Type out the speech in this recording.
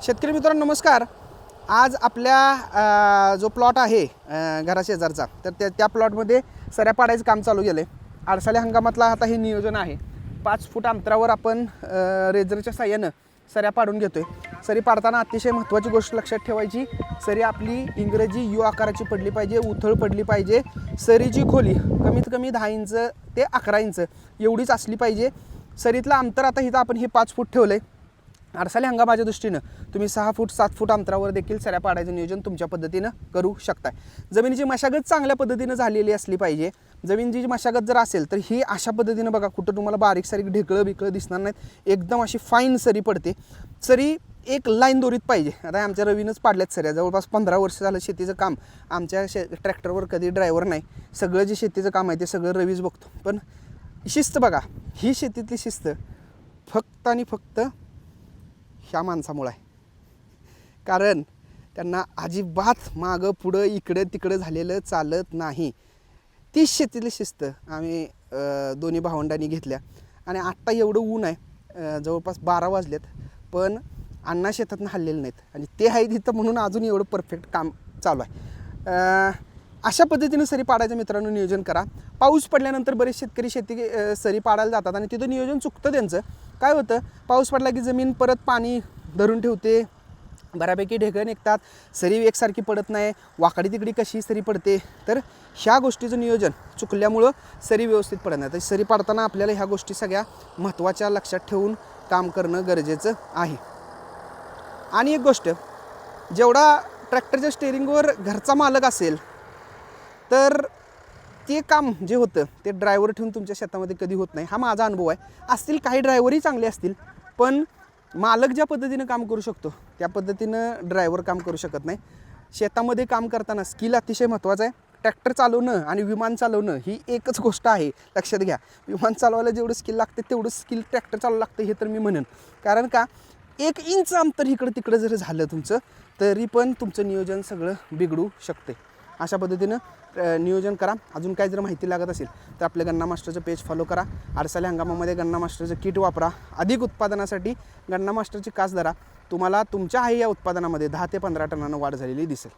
शेतकरी मित्रांनो नमस्कार। आज आपल्या जो प्लॉट आहे घराशेजारचा तर त्या प्लॉटमध्ये सऱ्या पाडायचं काम चालू गेलं आहे। आळसाल्या हंगामातला आता हे नियोजन आहे। 5 फूट अंतरावर आपण रेझरच्या साह्यानं सऱ्या पाडून घेतोय। सरी पाडताना अतिशय महत्त्वाची गोष्ट लक्षात ठेवायची, सरी आपली इंग्रजी यू आकाराची पडली पाहिजे, उथळ पडली पाहिजे। सरीची खोली कमीत कमी 10 इंच ते 11 इंच एवढीच असली पाहिजे। सरीतलं अंतर आता इथं आपण हे 5 फूट ठेवलं आहे। आळसाल्या हंगामाच्या दृष्टीनं तुम्ही 6 फूट 7 फूट अंतरावर देखील सऱ्या पाडायचं नियोजन तुमच्या पद्धतीनं करू शकता। जमिनीची मशागत चांगल्या पद्धतीनं झालेली असली पाहिजे। जमिनीची मशागत जर असेल तर ही अशा पद्धतीनं बघा, कुठं तुम्हाला बारीक सारीक ढेकळं बिकळं दिसणार नाहीत, एकदम अशी फाईन सरी पडते। सरी एक लाईन दोरीत पाहिजे। आता आमच्या रवीनंच पाडल्यात सऱ्या, जवळपास 15 वर्ष झालं शेतीचं काम। आमच्या ट्रॅक्टरवर कधी ड्रायव्हर नाही, सगळं जे शेतीचं काम आहे ते सगळं रवीच बघतो। पण शिस्त बघा, ही शेतीतली शिस्त फक्त आणि फक्त ह्या माणसामुळे आहे। कारण त्यांना अजिबात मागं पुढं इकडं तिकडं झालेलं चालत नाही। ती शेतीतली शिस्त आम्ही दोन्ही भावंडांनी घेतल्या। आणि आत्ता एवढं ऊन आहे, जवळपास 12 वाजलेत, पण अण्णा शेतातून हल्लेले नाहीत आणि ते आहे तिथं म्हणून अजून एवढं परफेक्ट काम चालू आहे। अशा पद्धतीनं सरी पाडायचं मित्रांनो नियोजन करा। पाऊस पडल्यानंतर बरेच शेतकरी सरी पाडायला जातात आणि तिथं नियोजन चुकतं त्यांचं। काय होतं, पाऊस पडला की जमीन परत पाणी धरून ठेवते, बऱ्यापैकी ढेकळं निघतात, सरी एकसारखी पडत नाही, वाकडी तिकडी कशी सरी पडते। तर ह्या गोष्टीचं नियोजन चुकल्यामुळं सरी व्यवस्थित पडत नाही। तर सरी पाडताना आपल्याला ह्या गोष्टी सगळ्या महत्त्वाच्या लक्षात ठेवून काम करणं गरजेचं आहे। आणि एक गोष्ट, जेवढा ट्रॅक्टरच्या स्टेअरिंगवर घरचा मालक असेल तर ते काम जे होतं ते ड्रायव्हर ठेवून तुमच्या शेतामध्ये कधी होत नाही। हा माझा अनुभव आहे। असतील काही ड्रायव्हरही चांगले असतील, पण मालक ज्या पद्धतीनं काम करू शकतो त्या पद्धतीनं ड्रायव्हर काम करू शकत नाही। शेतामध्ये काम करताना स्किल अतिशय महत्त्वाचं आहे। ट्रॅक्टर चालवणं आणि विमान चालवणं ही एकच गोष्ट आहे, लक्षात घ्या। विमान चालवायला जेवढं स्किल लागते तेवढं स्किल ट्रॅक्टर चालवायला लागतं, हे तर मी म्हणेन। कारण का, 1 इंच अंतर इकडं तिकडं जर झालं तुमचं तरी पण तुमचं नियोजन सगळं बिघडू शकते। अशा पद्धतीनं नियोजन करा। अजून काय जर माहिती लागत असेल तर आपल्या गन्ना मास्टरचं पेज फॉलो करा। आळसाल्या हंगामामध्ये गन्ना मास्टरचं किट वापरा। अधिक उत्पादनासाठी गन्ना मास्टरची कास धरा। तुम्हाला तुमच्या या उत्पादनामध्ये 10 ते 15 टनानं वाढ झालेली दिसेल।